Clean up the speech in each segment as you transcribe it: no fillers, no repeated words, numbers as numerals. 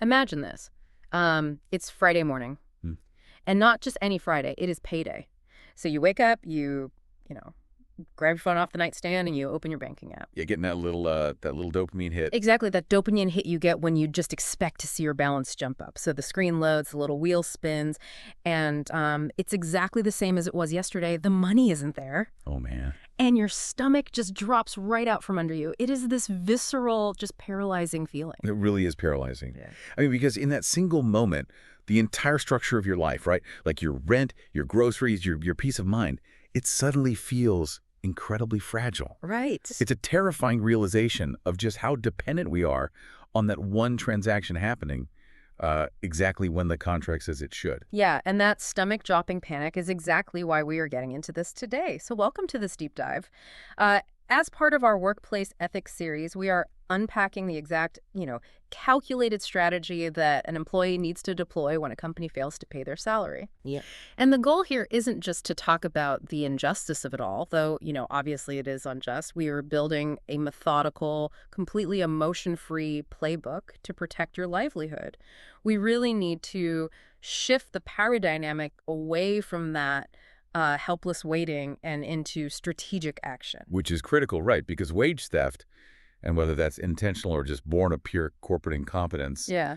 Imagine this. It's Friday morning, Hmm. and not just any Friday. It is payday. So you wake up, you grab your phone off the nightstand, and you open your banking app. Yeah, getting that little dopamine hit. Exactly, that dopamine hit you get when you just expect to see your balance jump up. So the screen loads, the little wheel spins, and it's exactly the same as it was yesterday. The money isn't there. Oh, man. And your stomach just drops right out from under you. It is this visceral, just paralyzing feeling. It really is paralyzing. Yeah. I mean, because in that single moment, the entire structure of your life, right? Like your rent, your groceries, your peace of mind, it suddenly feels incredibly fragile. Right. It's a terrifying realization of just how dependent we are on that one transaction happening exactly when the contract says it should. Yeah, and that stomach-dropping panic is exactly why we are getting into this today. So welcome to this deep dive. As part of our workplace ethics series, we are unpacking the exact, calculated strategy that an employee needs to deploy when a company fails to pay their salary. Yeah. And the goal here isn't just to talk about the injustice of it all, though, obviously it is unjust. We are building a methodical, completely emotion-free playbook to protect your livelihood. We really need to shift the power dynamic away from that helpless waiting and into strategic action. Which is critical, right? Because wage theft, and whether that's intentional or just born of pure corporate incompetence, Yeah.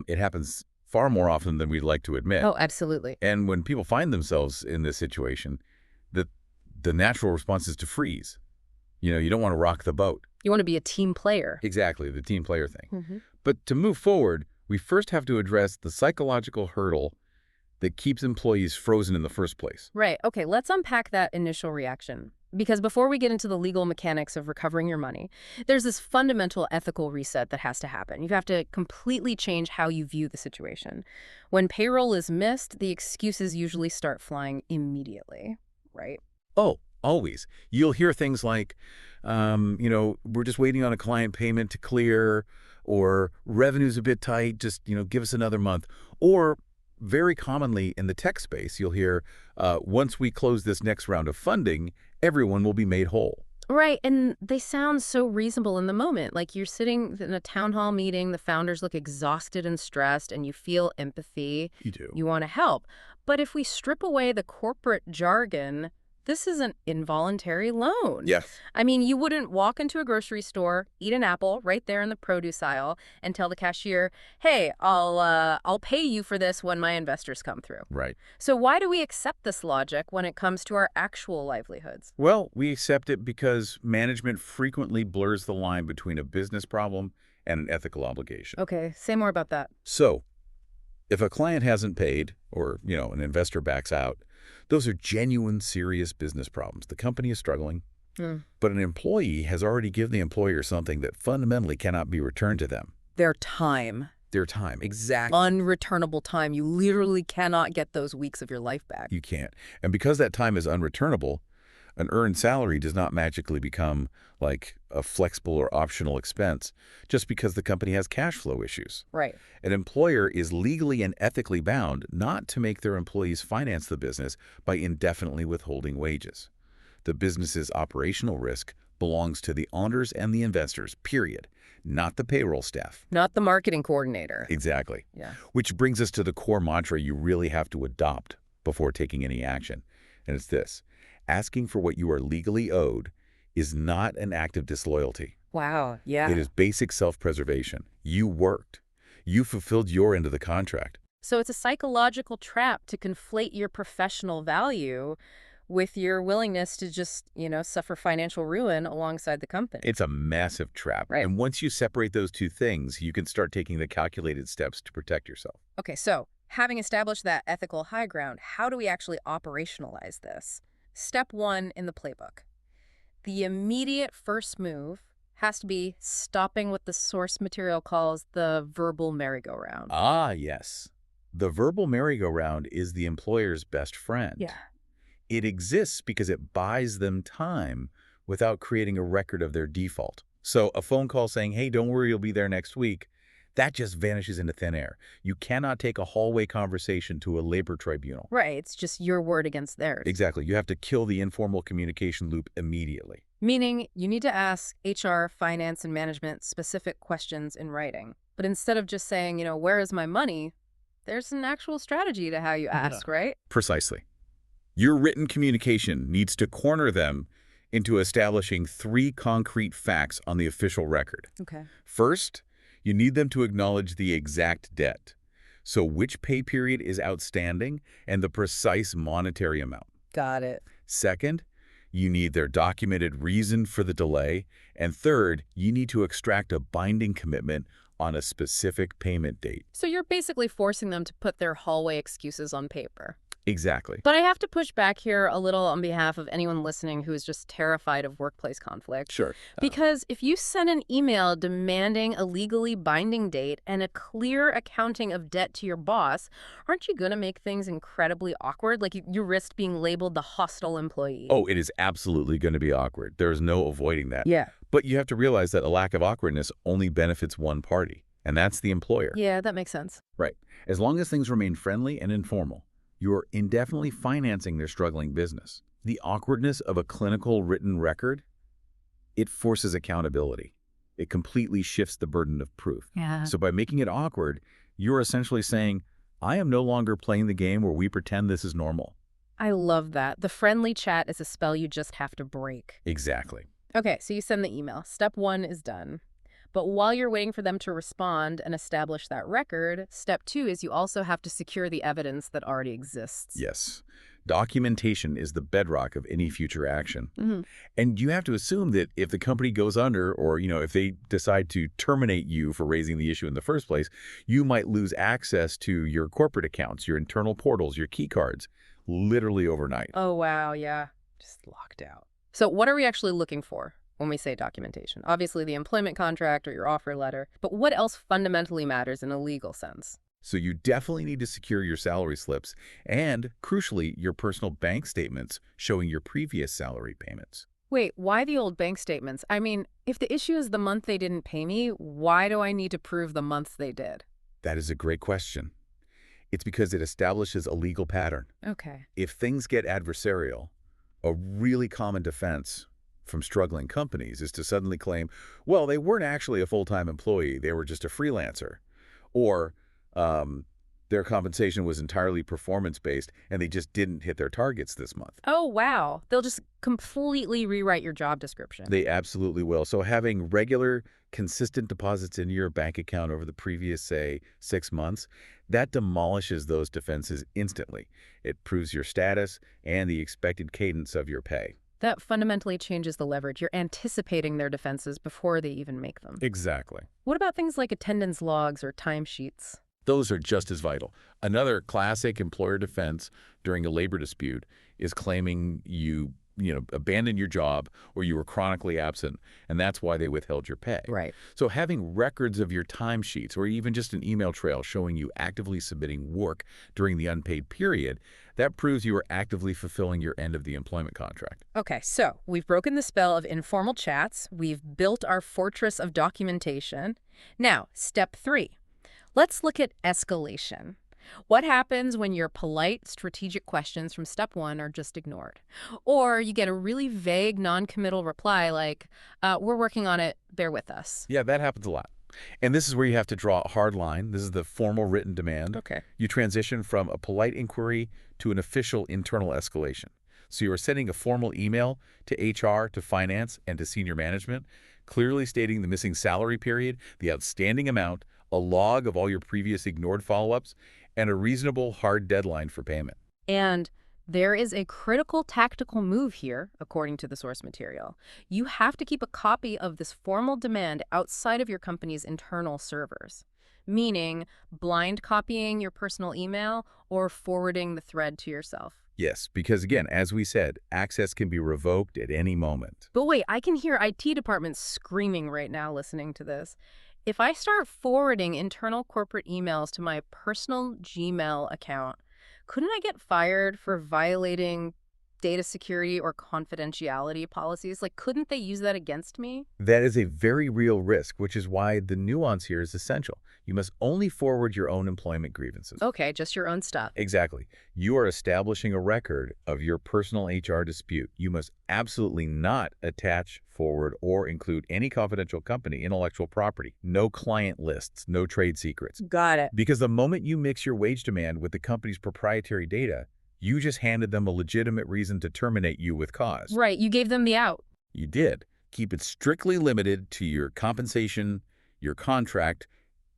it happens far more often than we'd like to admit. Oh, absolutely. And when people find themselves in this situation, the natural response is to freeze. You don't want to rock the boat. You want to be a team player. Exactly, the team player thing. Mm-hmm. But to move forward, we first have to address the psychological hurdle that keeps employees frozen in the first place. Right. Okay, let's unpack that initial reaction. Because before we get into the legal mechanics of recovering your money, there's this fundamental ethical reset that has to happen. You have to completely change how you view the situation. When payroll is missed, the excuses usually start flying immediately, right? Oh, always. You'll hear things like, we're just waiting on a client payment to clear, or revenue's a bit tight, just, give us another month. Or very commonly in the tech space, you'll hear, once we close this next round of funding, everyone will be made whole. Right, and they sound so reasonable in the moment. Like you're sitting in a town hall meeting, the founders look exhausted and stressed, and you feel empathy. You do. You want to help. But if we strip away the corporate jargon, this is an involuntary loan. Yes. I mean, you wouldn't walk into a grocery store, eat an apple right there in the produce aisle, and tell the cashier, "Hey, I'll pay you for this when my investors come through." Right. So why do we accept this logic when it comes to our actual livelihoods? Well, we accept it because management frequently blurs the line between a business problem and an ethical obligation. Okay, say more about that. So, if a client hasn't paid, or, an investor backs out, those are genuine, serious business problems. The company is struggling, but an employee has already given the employer something that fundamentally cannot be returned to them. Their time. Their time. Exactly. Unreturnable time. You literally cannot get those weeks of your life back. You can't. And because that time is unreturnable, an earned salary does not magically become like a flexible or optional expense just because the company has cash flow issues. Right. An employer is legally and ethically bound not to make their employees finance the business by indefinitely withholding wages. The business's operational risk belongs to the owners and the investors, period, not the payroll staff. Not the marketing coordinator. Exactly. Yeah. Which brings us to the core mantra you really have to adopt before taking any action. And it's this: asking for what you are legally owed is not an act of disloyalty. Wow, yeah. It is basic self-preservation. You worked. You fulfilled your end of the contract. So it's a psychological trap to conflate your professional value with your willingness to just, suffer financial ruin alongside the company. It's a massive trap. Right. And once you separate those two things, you can start taking the calculated steps to protect yourself. Okay, so having established that ethical high ground, how do we actually operationalize this? Step 1 in the playbook. The immediate first move has to be stopping what the source material calls the verbal merry-go-round. Ah, yes. The verbal merry-go-round is the employer's best friend. Yeah. It exists because it buys them time without creating a record of their default. So a phone call saying, "Hey, don't worry, you'll be there next week," that just vanishes into thin air. You cannot take a hallway conversation to a labor tribunal. Right, it's just your word against theirs. Exactly. You have to kill the informal communication loop immediately. Meaning you need to ask HR, finance, and management specific questions in writing. But instead of just saying, where is my money, there's an actual strategy to how you Yeah. ask, right? Precisely. Your written communication needs to corner them into establishing 3 concrete facts on the official record. Okay. First, you need them to acknowledge the exact debt. So which pay period is outstanding and the precise monetary amount. Got it. Second, you need their documented reason for the delay. And third, you need to extract a binding commitment on a specific payment date. So you're basically forcing them to put their hallway excuses on paper. Exactly. But I have to push back here a little on behalf of anyone listening who is just terrified of workplace conflict. Sure. Because if you send an email demanding a legally binding date and a clear accounting of debt to your boss, aren't you going to make things incredibly awkward? Like you risk being labeled the hostile employee. Oh, it is absolutely going to be awkward. There is no avoiding that. Yeah. But you have to realize that a lack of awkwardness only benefits one party, and that's the employer. Yeah, that makes sense. Right. As long as things remain friendly and informal, you're indefinitely financing their struggling business. The awkwardness of a clinical written record, it forces accountability. It completely shifts the burden of proof. Yeah. So by making it awkward, you're essentially saying, I am no longer playing the game where we pretend this is normal. I love that. The friendly chat is a spell you just have to break. Exactly. Okay, so you send the email. Step 1 is done. But while you're waiting for them to respond and establish that record, step 2 is you also have to secure the evidence that already exists. Yes. Documentation is the bedrock of any future action. Mhm. And you have to assume that if the company goes under or, if they decide to terminate you for raising the issue in the first place, you might lose access to your corporate accounts, your internal portals, your key cards, literally overnight. Oh, wow, yeah. Just locked out. So what are we actually looking for when we say documentation? Obviously the employment contract or your offer letter, but what else fundamentally matters in a legal sense? So you definitely need to secure your salary slips and, crucially, your personal bank statements showing your previous salary payments. Wait, why the old bank statements? I mean, if the issue is the month they didn't pay me, why do I need to prove the month they did? That is a great question. It's because it establishes a legal pattern. Okay. If things get adversarial, a really common defense from struggling companies is to suddenly claim, well, they weren't actually a full-time employee, they were just a freelancer. Or their compensation was entirely performance-based and they just didn't hit their targets this month. Oh, wow. They'll just completely rewrite your job description. They absolutely will. So having regular, consistent deposits in your bank account over the previous, say, 6 months, that demolishes those defenses instantly. It proves your status and the expected cadence of your pay. That fundamentally changes the leverage. You're anticipating their defenses before they even make them. Exactly. What about things like attendance logs or timesheets? Those are just as vital. Another classic employer defense during a labor dispute is claiming you abandoned your job or you were chronically absent, and that's why they withheld your pay. Right. So having records of your timesheets or even just an email trail showing you actively submitting work during the unpaid period, that proves you are actively fulfilling your end of the employment contract. Okay, so we've broken the spell of informal chats. We've built our fortress of documentation. Now, step 3. Let's look at escalation. What happens when your polite, strategic questions from step 1 are just ignored? Or you get a really vague, non-committal reply like, we're working on it, bear with us. Yeah, that happens a lot. And this is where you have to draw a hard line. This is the formal written demand. Okay. You transition from a polite inquiry to an official internal escalation. So you are sending a formal email to HR, to finance, and to senior management, clearly stating the missing salary period, the outstanding amount, a log of all your previous ignored follow-ups, and a reasonable hard deadline for payment. And there is a critical tactical move here, according to the source material. You have to keep a copy of this formal demand outside of your company's internal servers, meaning blind copying your personal email or forwarding the thread to yourself. Yes, because again, as we said, access can be revoked at any moment. But wait, I can hear IT departments screaming right now listening to this. If I start forwarding internal corporate emails to my personal Gmail account, couldn't I get fired for violating data security or confidentiality policies? Like, couldn't they use that against me? That is a very real risk, which is why the nuance here is essential. You must only forward your own employment grievances. Okay, just your own stuff. Exactly. You are establishing a record of your personal HR dispute. You must absolutely not attach, forward, or include any confidential company intellectual property. No client lists, no trade secrets. Got it. Because the moment you mix your wage demand with the company's proprietary data, you just handed them a legitimate reason to terminate you with cause. Right, you gave them the out. You did. Keep it strictly limited to your compensation, your contract,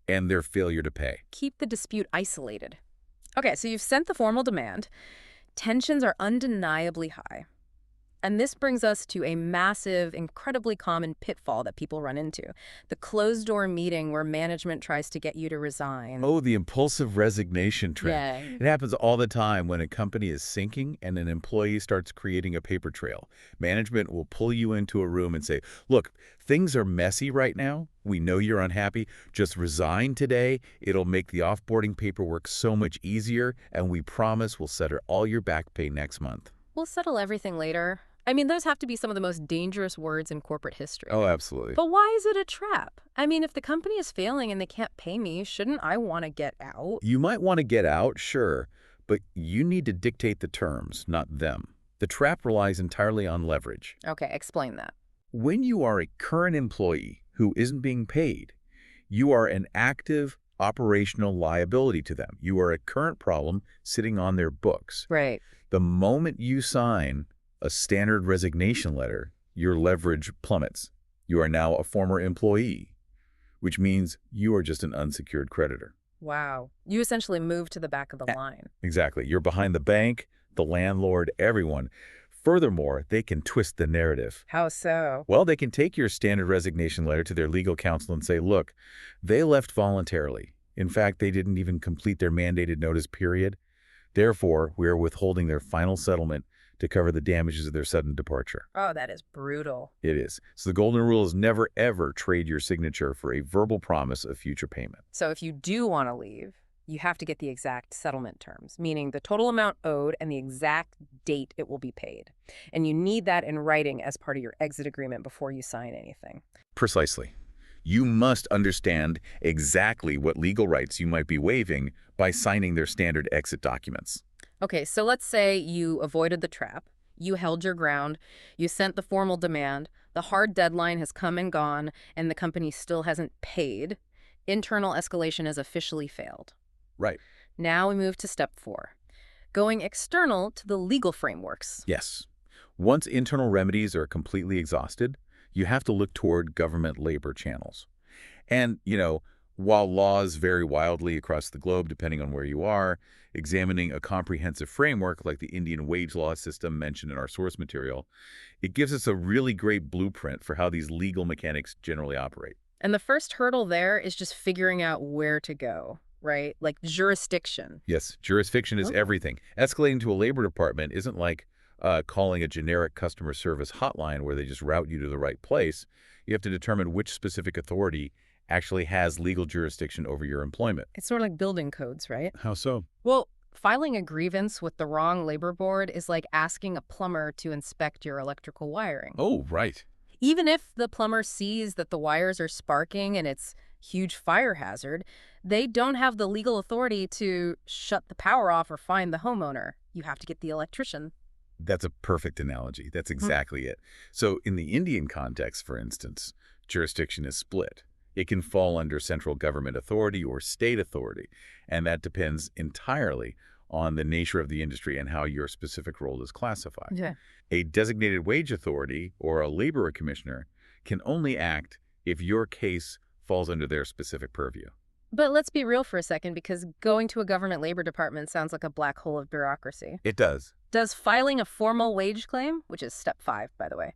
and their failure to pay. Keep the dispute isolated. Okay, so you've sent the formal demand. Tensions are undeniably high. And this brings us to a massive, incredibly common pitfall that people run into. The closed-door meeting where management tries to get you to resign. Oh, the impulsive resignation trend. Yay. It happens all the time when a company is sinking and an employee starts creating a paper trail. Management will pull you into a room and say, look, things are messy right now. We know you're unhappy. Just resign today. It'll make the offboarding paperwork so much easier, and we promise we'll settle all your back pay next month. We'll settle everything later. I mean, those have to be some of the most dangerous words in corporate history. Oh, absolutely. But why is it a trap? I mean, if the company is failing and they can't pay me, shouldn't I want to get out? You might want to get out, sure, but you need to dictate the terms, not them. The trap relies entirely on leverage. Okay, explain that. When you are a current employee who isn't being paid, you are an active operational liability to them. You are a current problem sitting on their books. Right. The moment you sign a standard resignation letter, your leverage plummets. You are now a former employee, which means you are just an unsecured creditor. Wow. You essentially moved to the back of the line. Exactly. You're behind the bank, the landlord, everyone. Furthermore, they can twist the narrative. How so? Well, they can take your standard resignation letter to their legal counsel and say, look, they left voluntarily. In fact, they didn't even complete their mandated notice period. Therefore, we are withholding their final settlement to cover the damages of their sudden departure. Oh, that is brutal. It is. So the golden rule is never, ever trade your signature for a verbal promise of future payment. So if you do want to leave, you have to get the exact settlement terms, meaning the total amount owed and the exact date it will be paid. And you need that in writing as part of your exit agreement before you sign anything. Precisely. You must understand exactly what legal rights you might be waiving by signing their standard exit documents. Okay, so let's say you avoided the trap, you held your ground, you sent the formal demand, the hard deadline has come and gone, and the company still hasn't paid. Internal escalation has officially failed. Right. Now we move to step 4, going external to the legal frameworks. Yes. Once internal remedies are completely exhausted, you have to look toward government labor channels. And, while laws vary wildly across the globe depending on where you are, examining a comprehensive framework like the Indian wage law system mentioned in our source material, it gives us a really great blueprint for how these legal mechanics generally operate. And the first hurdle there is just figuring out where to go, right? Like jurisdiction. Yes, jurisdiction is everything. Escalating to a labor department isn't like calling a generic customer service hotline where they just route you to the right place. You have to determine which specific authority actually has legal jurisdiction over your employment. It's sort of like building codes, right? How so? Well, filing a grievance with the wrong labor board is like asking a plumber to inspect your electrical wiring. Oh, right. Even if the plumber sees that the wires are sparking and it's huge fire hazard, they don't have the legal authority to shut the power off or fine the homeowner. You have to get the electrician. That's a perfect analogy. That's exactly it. So in the Indian context, for instance, jurisdiction is split. It can fall under central government authority or state authority, and that depends entirely on the nature of the industry and how your specific role is classified. Yeah. A designated wage authority or a labor commissioner can only act if your case falls under their specific purview. But let's be real for a second, because going to a government labor department sounds like a black hole of bureaucracy. It does. Does filing a formal wage claim, which is step 5, by the way,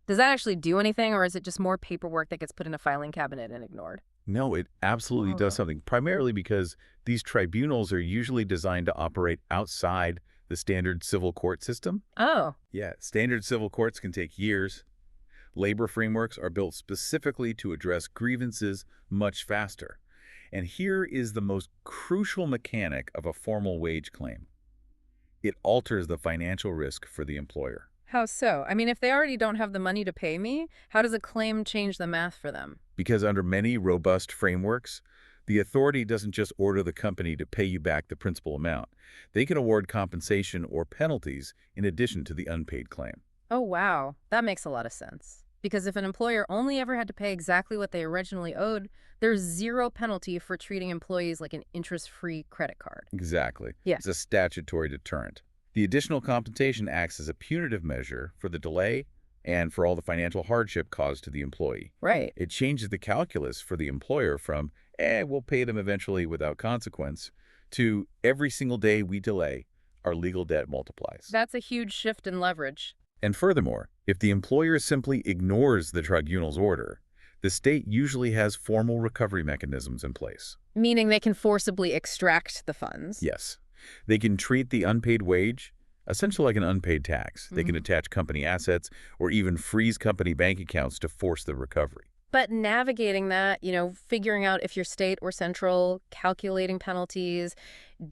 does that actually do anything, or is it just more paperwork that gets put in a filing cabinet and ignored? No, it absolutely does something, primarily because these tribunals are usually designed to operate outside the standard civil court system. Oh. Yeah, standard civil courts can take years. Labor frameworks are built specifically to address grievances much faster. And here is the most crucial mechanic of a formal wage claim. It alters the financial risk for the employer. How so? I mean, if they already don't have the money to pay me, how does a claim change the math for them? Because under many robust frameworks, the authority doesn't just order the company to pay you back the principal amount. They can award compensation or penalties in addition to the unpaid claim. Oh, wow. That makes a lot of sense. Because if an employer only ever had to pay exactly what they originally owed, there's zero penalty for treating employees like an interest-free credit card. Exactly. Yeah. It's a statutory deterrent. The additional compensation acts as a punitive measure for the delay and for all the financial hardship caused to the employee. Right. It changes the calculus for the employer from, we'll pay them eventually without consequence, to every single day we delay, our legal debt multiplies. That's a huge shift in leverage. And furthermore, if the employer simply ignores the tribunal's order, the state usually has formal recovery mechanisms in place. Meaning they can forcibly extract the funds. Yes, they can treat the unpaid wage essentially like an unpaid tax. They can attach company assets or even freeze company bank accounts to force the recovery. But navigating that, figuring out if you're state or central, calculating penalties,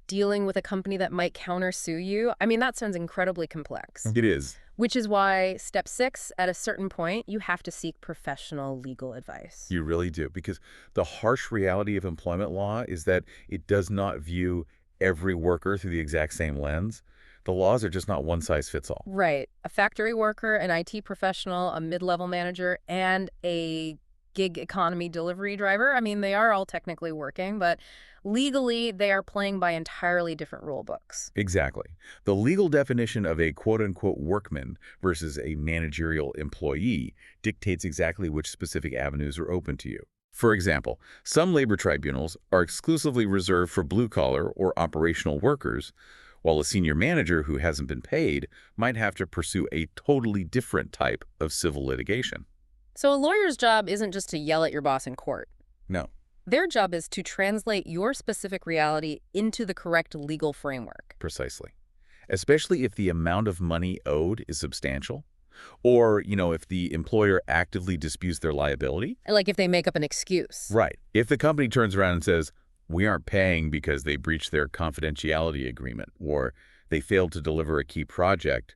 dealing with a company that might countersue you, I mean, that sounds incredibly complex. It is. Which is why step 6, at a certain point, you have to seek professional legal advice. You really do, because the harsh reality of employment law is that it does not view every worker through the exact same lens. The laws are just not one size fits all. Right. A factory worker, an IT professional, a mid-level manager, and a gig economy delivery driver. I mean, they are all technically working, but legally they are playing by entirely different rule books. Exactly. The legal definition of a quote-unquote workman versus a managerial employee dictates exactly which specific avenues are open to you. For example, some labor tribunals are exclusively reserved for blue-collar or operational workers, while a senior manager who hasn't been paid might have to pursue a totally different type of civil litigation. So a lawyer's job isn't just to yell at your boss in court. No, Their job is to translate your specific reality into the correct legal framework. precisely. Especially if the amount of money owed is substantial, or, if the employer actively disputes their liability. Like if they make up an excuse. Right. If the company turns around and says, we aren't paying because they breached their confidentiality agreement, or they failed to deliver a key project,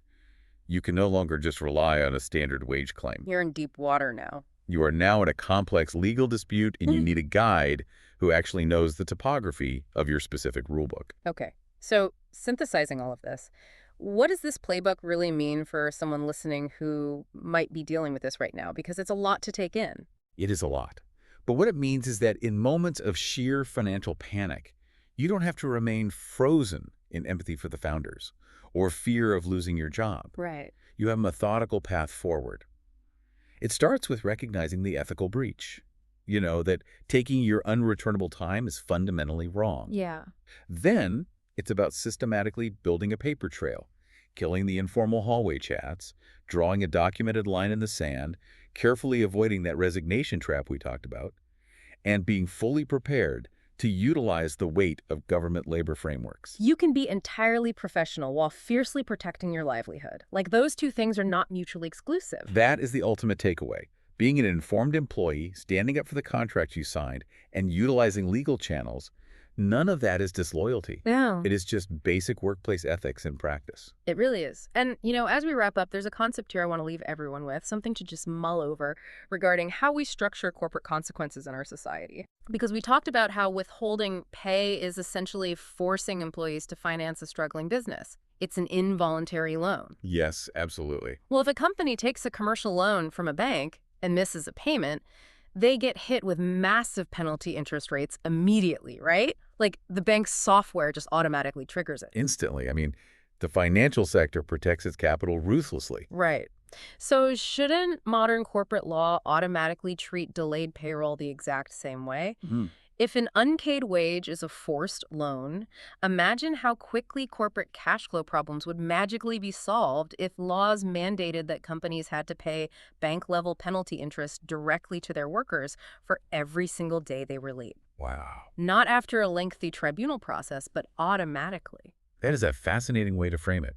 you can no longer just rely on a standard wage claim. You're in deep water now. You are now in a complex legal dispute, and you need a guide who actually knows the topography of your specific rulebook. Okay. So synthesizing all of this, what does this playbook really mean for someone listening who might be dealing with this right now? Because it's a lot to take in. It is a lot. But what it means is that in moments of sheer financial panic, you don't have to remain frozen in empathy for the founders or fear of losing your job. Right. You have a methodical path forward. It starts with recognizing the ethical breach. That taking your unreturnable time is fundamentally wrong. Yeah. Then it's about systematically building a paper trail, killing the informal hallway chats, drawing a documented line in the sand, carefully avoiding that resignation trap we talked about, and being fully prepared to utilize the weight of government labor frameworks. You can be entirely professional while fiercely protecting your livelihood. Like those two things are not mutually exclusive. That is the ultimate takeaway. Being an informed employee, standing up for the contract you signed, and utilizing legal channels, none of that is disloyalty. Yeah. It is just basic workplace ethics in practice. It really is. And, as we wrap up, there's a concept here I want to leave everyone with, something to just mull over regarding how we structure corporate consequences in our society. Because we talked about how withholding pay is essentially forcing employees to finance a struggling business. It's an involuntary loan. Yes, absolutely. Well, if a company takes a commercial loan from a bank and misses a payment, they get hit with massive penalty interest rates immediately, right? Like the bank's software just automatically triggers it. Instantly. The financial sector protects its capital ruthlessly. Right. So shouldn't modern corporate law automatically treat delayed payroll the exact same way? If an unpaid wage is a forced loan, imagine how quickly corporate cash flow problems would magically be solved if laws mandated that companies had to pay bank-level penalty interest directly to their workers for every single day they were late. Wow. Not after a lengthy tribunal process, but automatically. That is a fascinating way to frame it.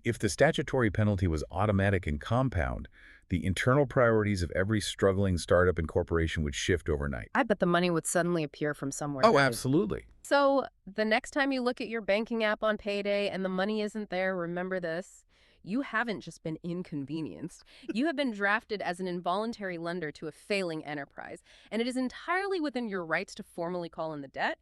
If the statutory penalty was automatic and compound, The internal priorities of every struggling startup and corporation would shift overnight. I bet the money would suddenly appear from somewhere Oh, nice. absolutely. So the next time you look at your banking app on payday and the money isn't there, remember this. You haven't just been inconvenienced. You have been drafted as an involuntary lender to a failing enterprise, and it is entirely within your rights to formally call in the debt